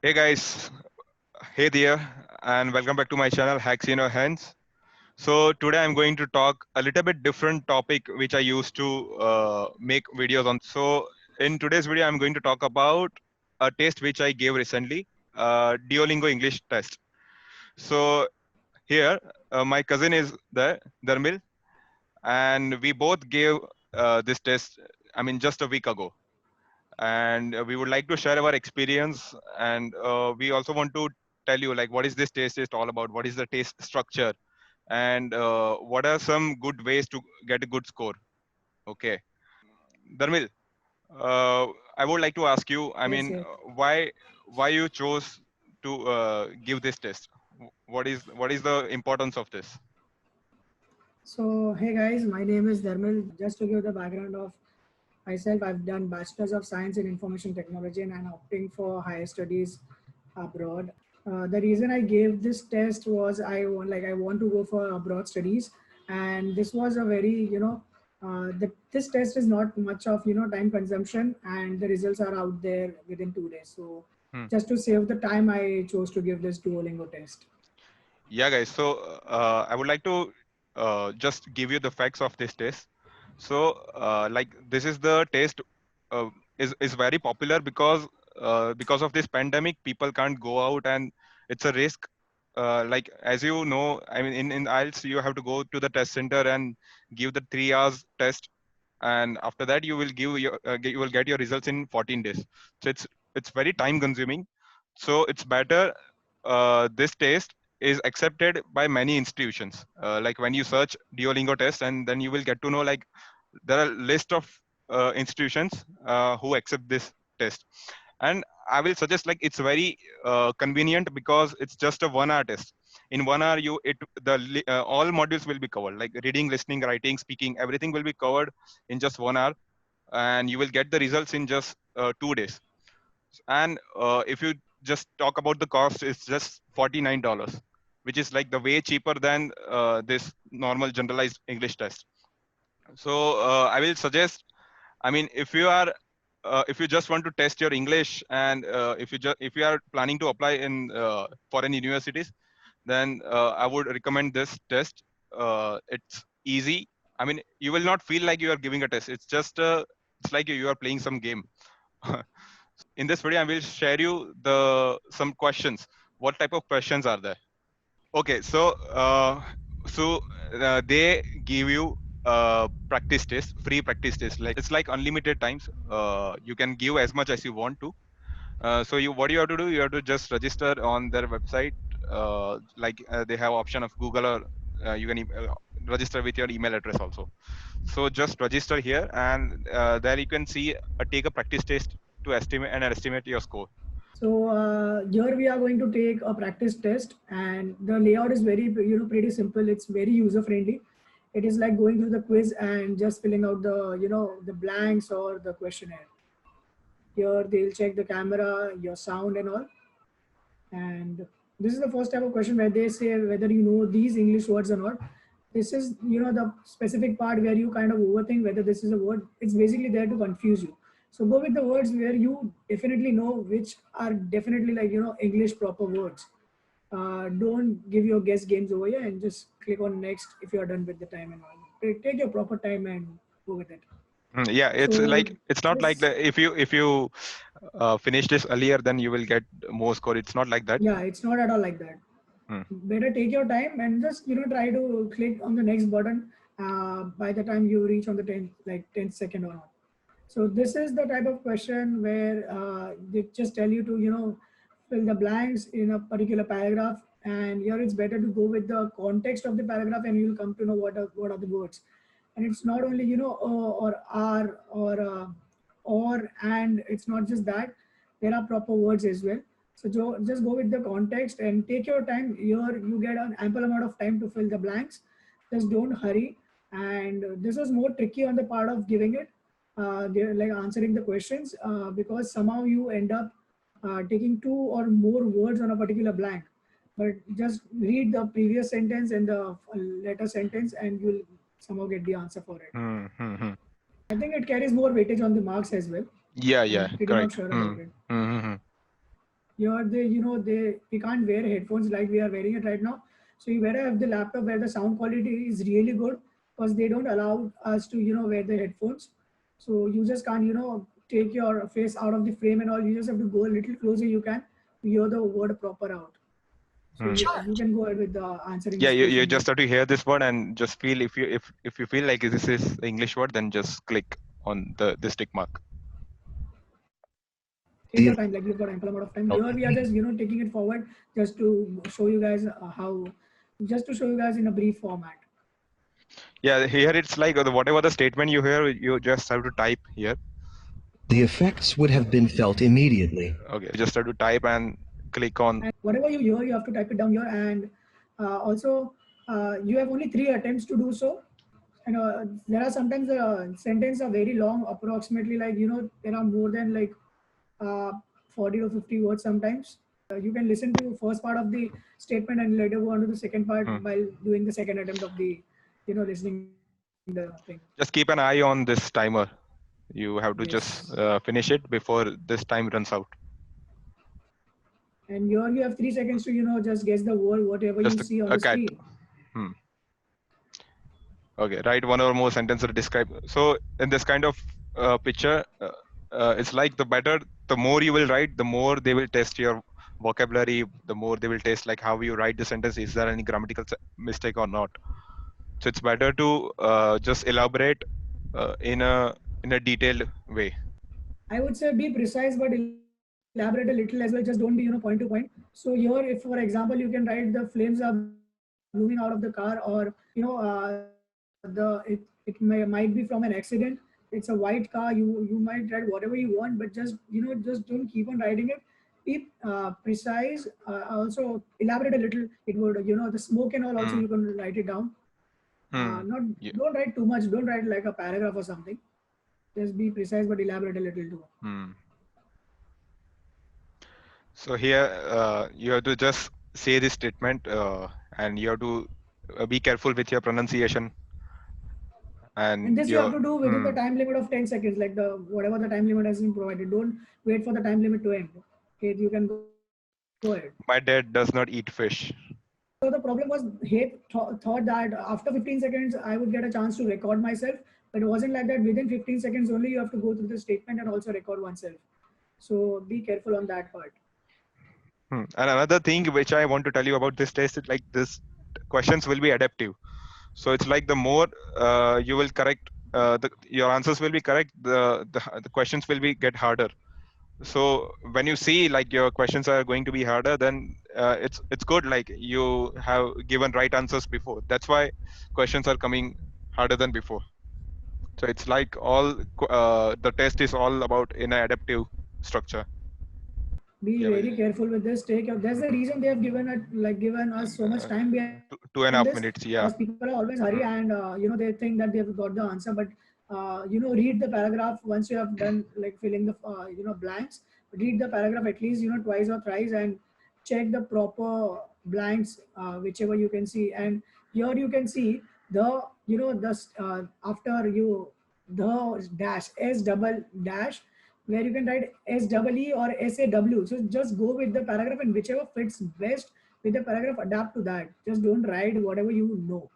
Hey guys, hey there, and welcome back to my channel Hacks in Your Hands. So today I'm going to talk a little bit different topic which I used to make videos on. So in today's video, I'm going to talk about a test which I gave recently, Duolingo English test. So here, my cousin is there, Dharmil, and we both gave this test. I mean, just a week ago. And we would like to share our experience, and we also want to tell you like what is this taste test all about, what is the taste structure, and what are some good ways to get a good score. Okay, Dharmil, uh, I would like to ask you, I Yes, mean, yes. why you chose to give this test. What is the importance of this? So, hey guys, my name is Dharmil. Just to give the background of myself, I've done Bachelor's of Science in Information Technology and I'm opting for higher studies abroad. The reason I gave this test was I want to go for abroad studies, and this was a very this test is not much of time consumption, and the results are out there within 2 days. So, Hmm. just to save the time, I chose to give this Duolingo test. Yeah, guys. So I would like to just give you the facts of this test. So like this is the test uh, is very popular because of this pandemic, people can't go out and it's a risk. Like as you know, I mean in IELTS you have to go to the test center and give the 3 hours test, and after that you will you will get your results in 14 days. So it's very time consuming. So it's better, this test is accepted by many institutions. Like when you search Duolingo test, and then you will get to know like there are list of institutions who accept this test. And I will suggest like it's very convenient because it's just a 1 hour test. In 1 hour all modules will be covered, like reading, listening, writing, speaking, everything will be covered in just 1 hour, and you will get the results in just 2 days. And if you just talk about the cost, it's just $49, which is like the way cheaper than this normal generalized English test. So I will suggest, I mean, if you just want to test your English, and if you are planning to apply in foreign universities, then I would recommend this test. It's easy. I mean, you will not feel like you are giving a test. It's like you are playing some game. In this video, I will share you some questions. What type of questions are there? Okay, so they give you practice test, free practice test. Like it's like unlimited times. You can give as much as you want to. So what you have to do, you have to just register on their website. They have option of Google, or you can register with your email address also. So just register here, and there you can see take a practice test to estimate your score. So here we are going to take a practice test, and the layout is very pretty simple. It's very user friendly. It is like going through the quiz and just filling out the blanks or the questionnaire. Here they'll check the camera, your sound, and all. And this is the first type of question where they say whether you know these English words or not. This is the specific part where you kind of overthink whether this is a word. It's basically there to confuse you. So go with the words where you definitely know, which are definitely like English proper words. Don't give your guess games over here and just click on next if you are done with the time and all. Take your proper time and go with it. Yeah, it's So like it's not like this, that. If you finish this earlier, then you will get more score. It's not like that. yeah, it's not at all like that. Hmm. Better take your time and just try to click on the next button by the time you reach on the 10th second or not. So this is the type of question where they just tell you to fill the blanks in a particular paragraph, and here it's better to go with the context of the paragraph and you'll come to know what are the words. And it's not only or are or and it's not just that, there are proper words as well. So just go with the context and take your time. Here you get an ample amount of time to fill the blanks. Just don't hurry. And this is more tricky on the part of giving it, they're like answering the questions, because somehow you end up taking two or more words on a particular blank. But just read the previous sentence and the later sentence, and you'll somehow get the answer for it. Hmm. Hmm. Hmm. I think it carries more weightage on the marks as well. Yeah, yeah, I'm pretty not correct. sure Hmm. about it. Hmm. Hmm. Hmm. Here we can't wear headphones like we are wearing it right now. So you better have the laptop where the sound quality is really good, because they don't allow us to wear the headphones. So you just can't take your face out of the frame and all. You just have to go a little closer. You can hear the word proper out. So Hmm. yeah, you can go ahead with the answering Yeah, this you question. just have to hear this word and just feel if you feel like this is the English word, then just click on the tick mark. Take your time, like you've got ample amount of time. Here we are just taking it forward just to show you guys in a brief format. Yeah, here it's like whatever the statement you hear, you just have to type here. The effects would have been felt immediately. Okay, you just have to type and click on. And whatever you hear, you have to type it down here. And also, you have only 3 attempts to do so. And there are sometimes the sentences are very long, approximately like there are more than like 40 to 50 words sometimes. You can listen to first part of the statement and later go on to the second part while doing the second attempt of the listening the thing. Just keep an eye on this timer. You have to Yes. just finish it before this time runs out. And here you have 3 seconds to just guess the word whatever Just you see on a the cat. screen. Okay, write one or more sentences to describe. So in this kind of picture, it's like the more you will write, the more they will test your vocabulary. The more they will test like how you write the sentence. Is there any grammatical mistake or not? So it's better to just elaborate in a detailed way. I would say be precise but elaborate a little as well. Just don't be point to point. So here, if for example you can write the flames are blooming out of the car, or it might be from an accident. It's a white car. You might write whatever you want, but just don't keep on writing it. Be precise. Also elaborate a little. It would the smoke and all. Also you can write it down. Don't write too much. Don't write like a paragraph or something. Just be precise but elaborate a little too. So here you have to just say this statement and you have to be careful with your pronunciation. And this you have to do within the time limit of 10 seconds, like whatever the time limit has been provided. Don't wait for the time limit to end. Okay, you can go ahead. My dad does not eat fish. So the problem was he thought that after 15 seconds I would get a chance to record myself, but it wasn't like that. Within 15 seconds only you have to go through the statement and also record oneself. So be careful on that part. And another thing which I want to tell you about this test is like this questions will be adaptive. So it's like the more you will correct, your answers will be correct. The questions will be get harder. So when you see like your questions are going to be harder, then it's good. Like you have given right answers before. That's why questions are coming harder than before. So it's like all the test is all about in an adaptive structure. Be very careful with this. That's the reason they have given us so much time behind 2.5 this, minutes. Yeah. because people are always hurry and they think that they've got the answer, but read the paragraph once you have done like filling the blanks. Read the paragraph at least twice or thrice and check the proper blanks whichever you can see. And here you can see the after you the dash s double dash, where you can write SEE or SAW. So just go with the paragraph and whichever fits best with the paragraph, adapt to that. Just don't write whatever you know.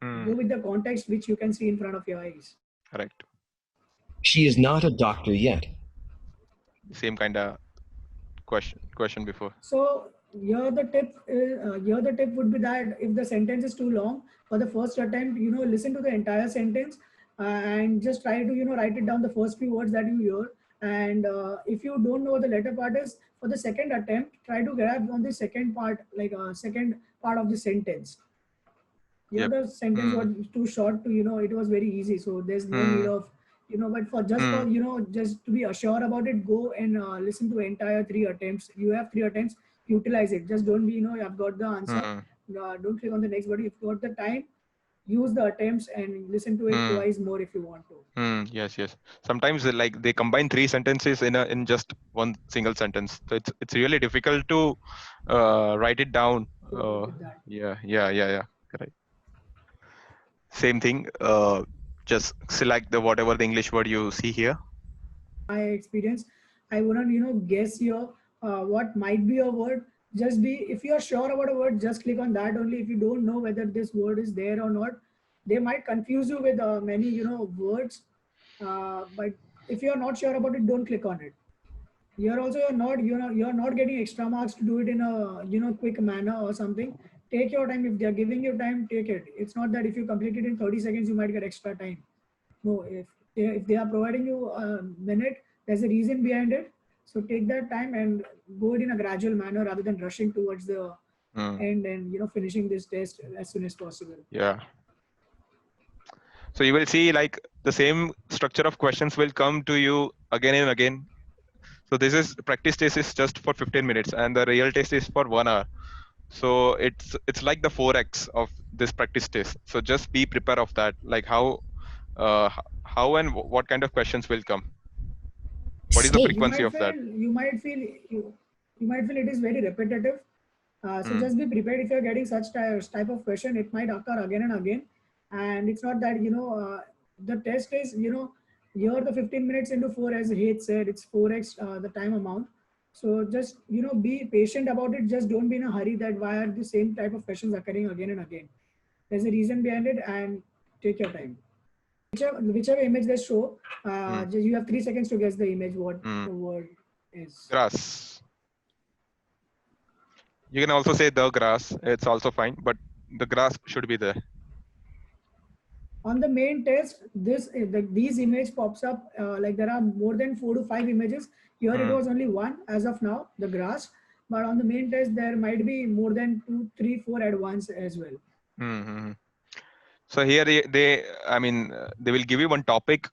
Go with the context which you can see in front of your eyes. Correct. She is not a doctor yet. Same kind of question before. So here the tip would be that if the sentence is too long for the first attempt, listen to the entire sentence and just try to write it down the first few words that you hear. And if you don't know what the letter part is, for the second attempt, try to grab on the second part, like second part of the sentence. The sentence was too short to it was very easy, so there's no need of but for just to be assured about it, go and listen to entire 3 attempts. You have 3 attempts, utilize it. Just don't be I've got the answer, don't click on the next button. If you got the time, use the attempts and listen to it twice more if you want to. Yes. Sometimes like they combine 3 sentences in just one single sentence, so it's really difficult to write it down. Yeah, correct. Same thing, just select the whatever the English word you see here. My experience, I wouldn't guess here what might be a word. Just be, if you are sure about a word, just click on that only. If you don't know whether this word is there or not, they might confuse you with many, words. But if you are not sure about it, don't click on it. You're also, you're not getting extra marks to do it in a, quick manner or something. Take your time. If they're giving you time, take it. It's not that if you complete it in 30 seconds, you might get extra time. No, if they are providing you a minute, there's a reason behind it. So take that time and go it in a gradual manner rather than rushing towards the end and finishing this test as soon as possible. Yeah. So you will see like the same structure of questions will come to you again and again. So this is practice test is just for 15 minutes and the real test is for 1 hour. So it's like the 4x of this practice test. So just be prepared of that, like how and what kind of questions will come. What is the You frequency might of that? feel you might feel it is very repetitive. So just be prepared. If you're getting such type of question, it might occur again and again. And it's not that the test is here the 15 minutes into 4, as Heath said, it's 4x the time amount. So just be patient about it. Just don't be in a hurry that why are the same type of questions occurring again and again. There's a reason behind it, and take your time. Whichever image they show, you have 3 seconds to guess the image, what the word is. Grass. You can also say the grass. It's also fine, but the grass should be there. On the main test, these image pops up like there are more than 4 to 5 images. Here it was only one as of now, the grass. But on the main test, there might be more than 2, 3, 4 at once as well. So here they will give you one topic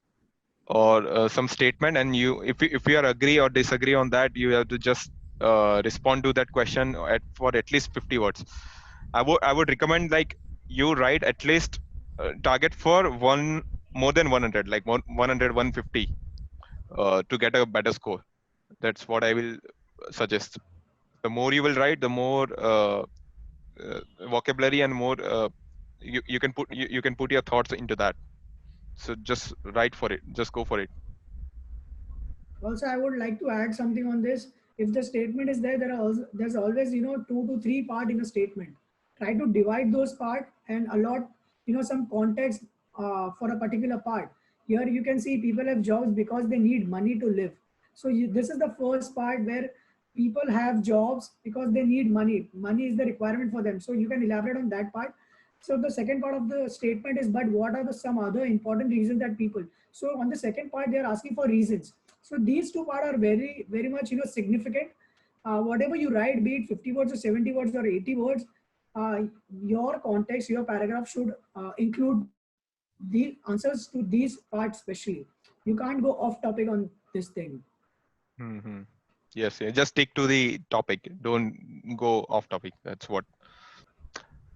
or some statement, and if you are agree or disagree on that, you have to just respond to that question for at least 50 words. I would recommend like you write at least target for more than 100, like 100 150 to get a better score. That's what I will suggest. The more you will write, the more vocabulary and more you can put your thoughts into that. So just write for it, just go for it. Also, I would like to add something on this. If the statement is there, there's always 2 to 3 part in a statement. Try to divide those part and allot some context for a particular part. Here you can see people have jobs because they need money to live. So this is the first part where people have jobs because they need money. Money is the requirement for them. So you can elaborate on that part. So the second part of the statement is, but what are some other important reasons that people? So on the second part, they are asking for reasons. So these two parts are very, very much significant. Whatever you write, be it 50 words or 70 words or 80 words, your context, your paragraph should include the answers to these parts especially. You can't go off topic on this thing. Yes, just stick to the topic. Don't go off topic. That's what.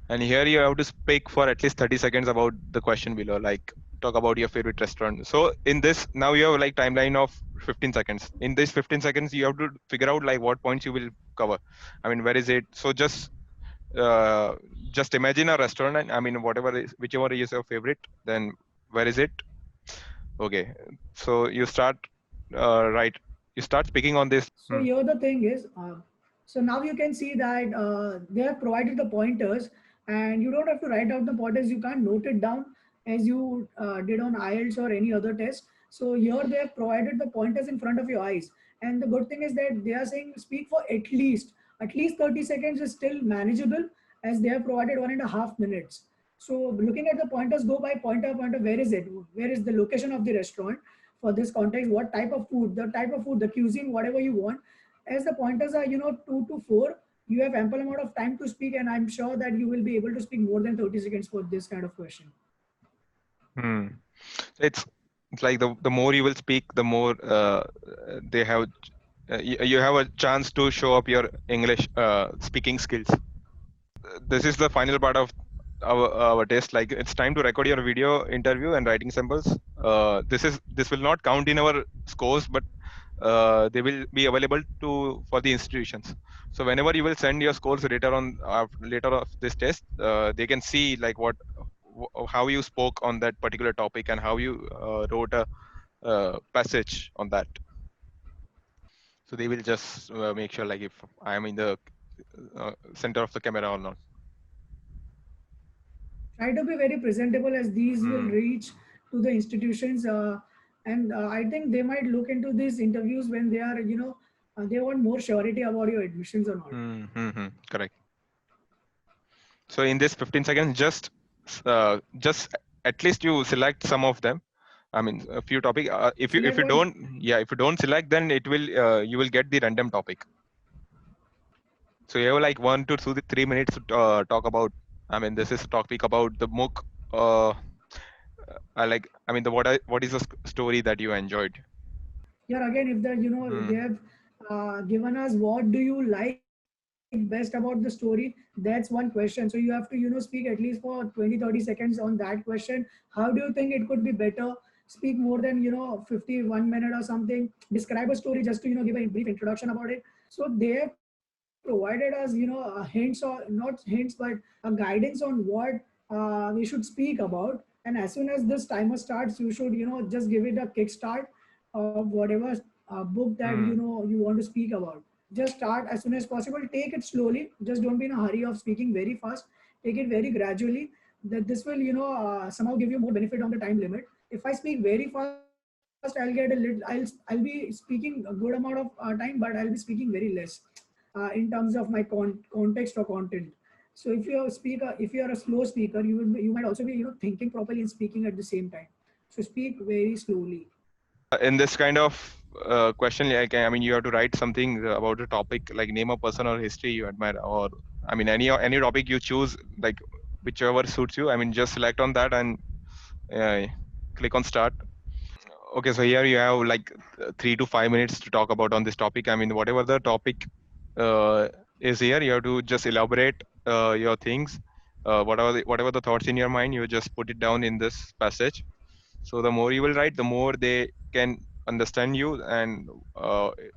And here you have to speak for at least 30 seconds about the question below, like talk about your favorite restaurant. So in this, now you have like timeline of 15 seconds. In this 15 seconds, you have to figure out like what points you will cover. I mean, where is it? So just imagine a restaurant, and I mean, whichever is your favorite, then where is it? Okay. So you start, right. You start speaking on this. So here the thing is, so now you can see that they have provided the pointers, and you don't have to write out the pointers. You can't note it down as you did on IELTS or any other test. So here they have provided the pointers in front of your eyes. And the good thing is that they are saying speak for at least 30 seconds is still manageable, as they have provided 1.5 minutes. So looking at the pointers, go by pointer, where is it? Where is the location of the restaurant? For this context, what type of food, the cuisine, whatever you want. As the pointers are 2 to 4, you have ample amount of time to speak, and I'm sure that you will be able to speak more than 30 seconds for this kind of question. It's like the more you will speak, the more they have you have a chance to show up your English speaking skills. This is the final part of our test. Like it's time to record your video interview and writing samples. This will not count in our scores, but they will be available for the institutions. So whenever you will send your scores later of this test, they can see like how you spoke on that particular topic and how you wrote a passage on that. So they will just make sure like if I am in the center of the camera or not. Try to be very presentable, as these will Hmm. reach to the institutions, and I think they might look into these interviews when they are, they want more surety about your admissions or not. Correct. So in this 15 seconds, just at least you select some of them. I mean, a few topic. If Select you one. don't, yeah, if you don't select, then it will you will get the random topic. So you have like 1 to 3 minutes to talk about. I mean, this is a topic about the MOOC. I like. I mean, what is the story that you enjoyed? Here again, if the, they Hmm. have given us what do you like best about the story, that's one question. So you have to, speak at least for 20-30 seconds on that question. How do you think it could be better? Speak more than, 51 minute or something. Describe a story just to, give a brief introduction about it. So they have provided us, hints, or not hints, but a guidance on what we should speak about. And as soon as this timer starts, you should, just give it a kickstart of whatever book that, Hmm. you want to speak about. Just start as soon as possible. Take it slowly. Just don't be in a hurry of speaking very fast. Take it very gradually. That this will, somehow give you more benefit on the time limit. If I speak very fast, I'll get a little. I'll be speaking a good amount of time, but I'll be speaking very less in terms of my context or content. So if you're a speaker, if you are a slow speaker, you might also be, thinking properly and speaking at the same time. So speak very slowly. In this kind of question, like I mean, you have to write something about a topic, like name a person or history you admire, or I mean, any topic you choose, like whichever suits you. I mean, just select on that and uh, click on start. Okay, so here you have like 3 to 5 minutes to talk about on this topic. I mean, whatever the topic uh, is here, you have to just elaborate your things. Whatever the thoughts in your mind, you just put it down in this passage. So the more you will write, the more they can understand you, and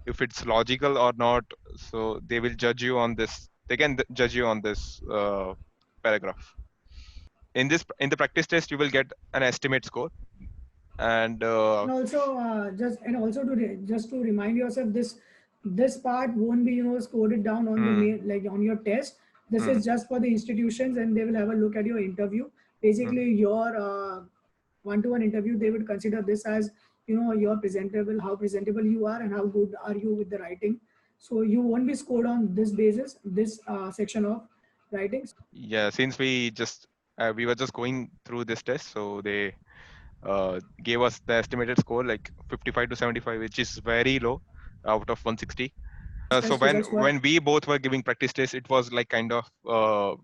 if it's logical or not, so they will judge you on this. They can judge you on this paragraph. In the practice test, you will get an estimate score, and And also, just to remind yourself, this part won't be, scored it down on the hmm, main, like on your test. This hmm, is just for the institutions, and they will have a look at your interview. hmm. Basically, your one-to-one interview, they would consider this as, your presentable, how presentable you are, and how good are you with the writing. So you won't be scored on this basis, this section of writing. Yeah, since we were just going through this test, so they gave us the estimated score like 55 to 75, which is very low out of 160. So Test results were when we both were giving practice tests, it was like kind of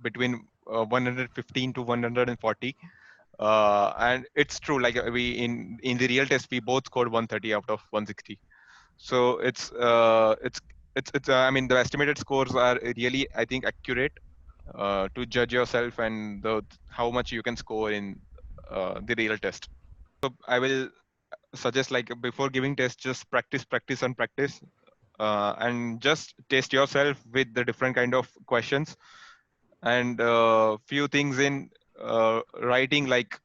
between 115 to 140. And it's true, like we in the real test we both scored 130 out of 160. So it's I mean, the estimated scores are really, I think, accurate to judge yourself and the how much you can score in the real test. So I will suggest, like, before giving test, just practice and practice, and just test yourself with the different kind of questions, and few things in writing, like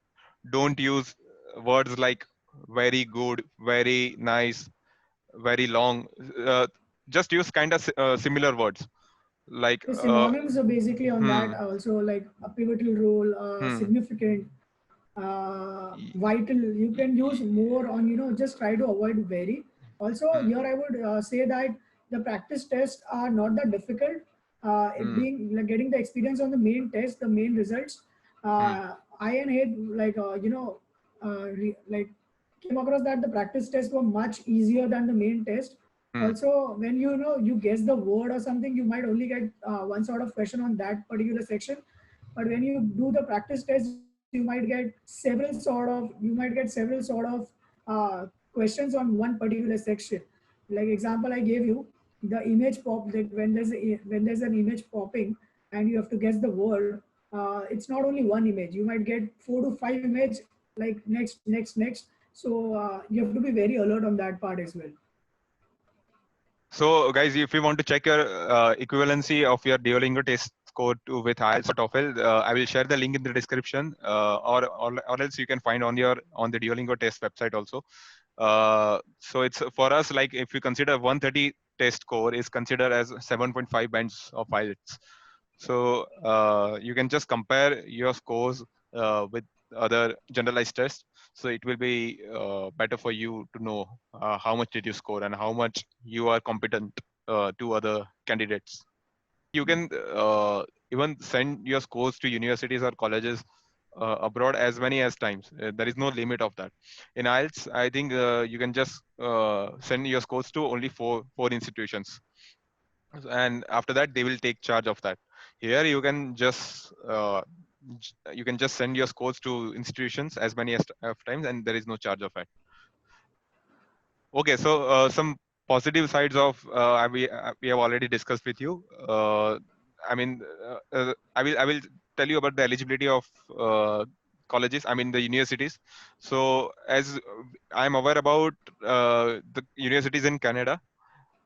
don't use words like very good, very nice, very long. uh, just use kind of similar words like the synonyms are basically on that hmm, also, like a pivotal role, hmm, significant, y- vital. You can use more on, just try to avoid very. Also, hmm, here I would say that the practice tests are not that difficult. It hmm, being like getting the experience on the main test, the main results. hmm, I and Head, like, like came across that the practice tests were much easier than the main test. hmm. Also, when you guess the word or something, you might only get one sort of question on that particular section. But when you do the practice test, you might get several sort of questions on one particular section. Like example I gave you, the image pop, that when there's an image popping and you have to guess the word, it's not only one image. You might get 4 to 5 image, like next. So you have to be very alert on that part as well. So, guys, if you want to check your equivalency of your Duolingo test score with IELTS or TOEFL, I will share the link in the description, or else you can find on the Duolingo test website also. So it's for us, like if you consider 130 test score is considered as 7.5 bands of IELTS. So you can just compare your scores with other generalized tests. So it will be better for you to know how much did you score and how much you are competent to other candidates. You can even send your scores to universities or colleges abroad as many as times. There is no limit of that. In IELTS, I think you can just send your scores to only four institutions, and after that they will take charge of that. Here you can just send your scores to institutions as many as of times, and there is no charge of it. Okay, so some positive sides of we have already discussed with you. I mean, I will tell you about the eligibility of colleges. I mean the universities. So as I'm aware about the universities in Canada,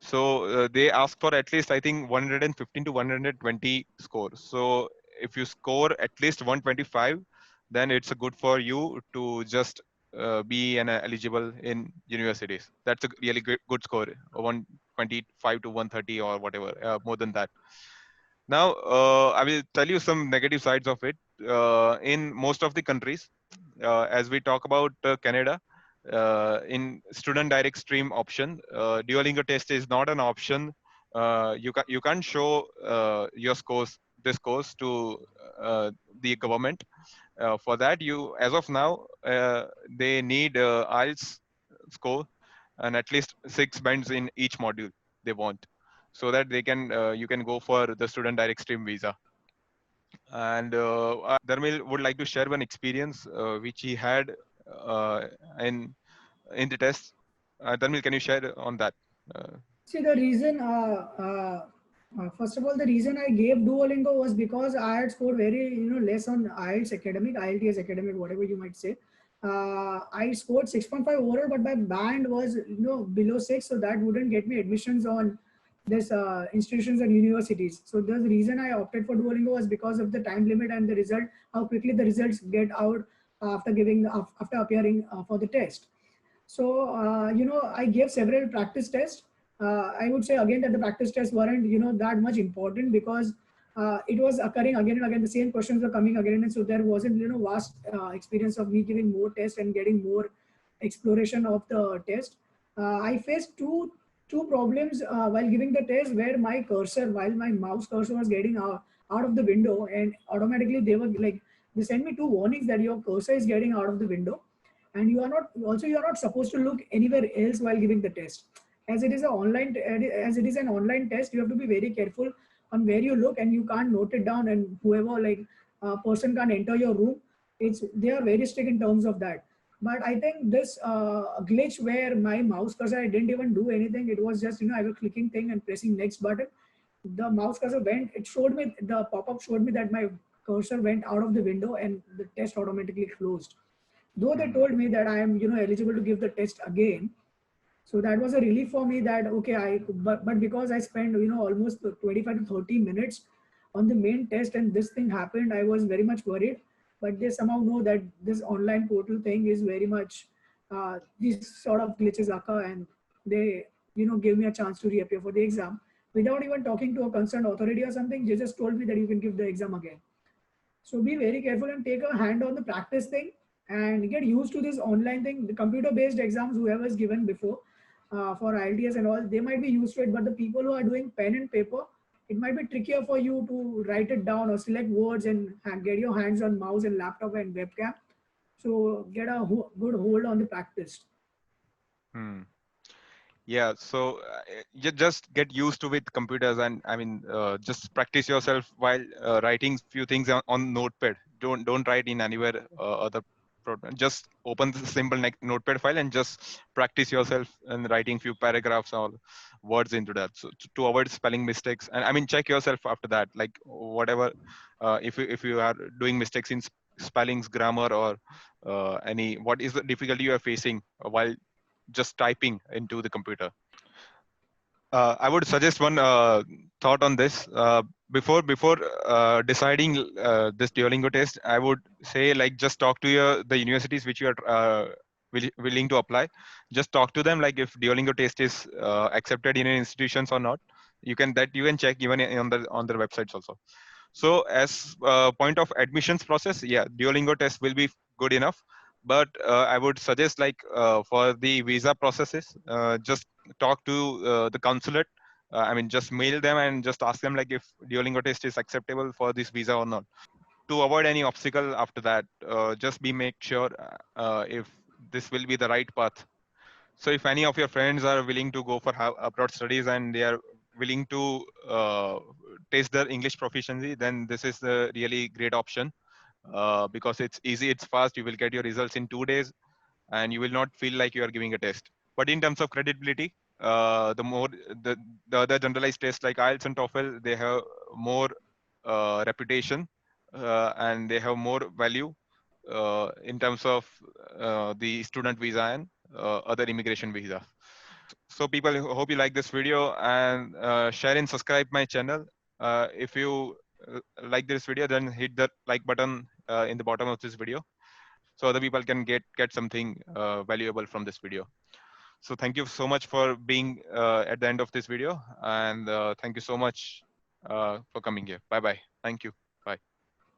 so they ask for at least, I think, 115 to 120 scores. So if you score at least 125, then it's a good for you to just be eligible in universities. That's a really good score, 125 to 130 or whatever, more than that. Now, I will tell you some negative sides of it. In most of the countries, as we talk about Canada, in student direct stream option, Duolingo test is not an option. You can't show your scores, this course to the government. For that, you as of now, they need IELTS score and at least 6 bands in each module they want, so that they can you can go for the student direct stream visa. And Dharmil would like to share one experience which he had uh, in in the test. Dharmil, can you share on that? Uh, See, the reason, first of all, the reason I gave Duolingo was because I had scored very, less on IELTS academic, IELTS academic, whatever you might say. I scored 6.5 overall, but my band was, below 6, so that wouldn't get me admissions on this institutions and universities. So the reason I opted for Duolingo was because of the time limit and the result, how quickly the results get out after appearing for the test. So, I gave several practice tests. I would say again that the practice tests weren't, that much important because it was occurring again and again. The same questions were coming again. And so there wasn't, vast experience of me giving more tests and getting more exploration of the test. I faced two problems while giving the test where my cursor, while my mouse cursor was getting out of the window, and automatically they were like, they sent me two warnings that your cursor is getting out of the window, and you are not supposed to look anywhere else while giving the test. As it is an online test, you have to be very careful on where you look, and you can't note it down, and whoever, like, person can't enter your room. They are very strict in terms of that. But I think this glitch where my mouse cursor, I didn't even do anything. It was just, I was clicking thing and pressing next button. The mouse cursor went, it showed me, the pop-up showed me that my cursor went out of the window and the test automatically closed. Though they told me that I am, eligible to give the test again. So that was a relief for me that, okay, but because I spent, almost 25 to 30 minutes on the main test and this thing happened, I was very much worried. But they somehow know that this online portal thing is very much, these sort of glitches occur, and they, give me a chance to reappear for the exam without even talking to a concerned authority or something. They just told me that you can give the exam again. So be very careful and take a hand on the practice thing and get used to this online thing. The computer-based exams, whoever is given before for IELTS and all, they might be used to it. But the people who are doing pen and paper, it might be trickier for you to write it down or select words and get your hands on mouse and laptop and webcam. So get a good hold on the practice. hmm. Yeah, so you just get used to with computers, and I mean, just practice yourself while writing few things on Notepad. Don't write in anywhere other program. Just open the simple Notepad file and just practice yourself and writing few paragraphs or words into that, so to avoid spelling mistakes. And I mean, check yourself after that, like whatever, if you are doing mistakes in spellings, grammar, or any what is the difficulty you are facing while just typing into the computer. I would suggest one thought on this. Before deciding this Duolingo test, I would say, like, just talk to the universities which you are willing to apply, just talk to them like if Duolingo test is accepted in institutions or not. You can check even on their websites also. So as point of admissions process, yeah, Duolingo test will be good enough. But I would suggest like for the visa processes, just talk to the consulate. I mean, just mail them and just ask them like if Duolingo test is acceptable for this visa or not. To avoid any obstacle after that, just be make sure if this will be the right path. So if any of your friends are willing to go for abroad studies and they are willing to test their English proficiency, then this is the really great option because it's easy, it's fast. You will get your results in 2 days, and you will not feel like you are giving a test. But in terms of credibility, the more the other generalized tests like IELTS and TOEFL, they have more reputation and they have more value in terms of the student visa and other immigration visa. So people, hope you like this video, and share and subscribe my channel. If you like this video, then hit the like button in the bottom of this video so other people can get something valuable from this video. So thank you so much for being at the end of this video, and thank you so much for coming here. Bye bye. Thank you.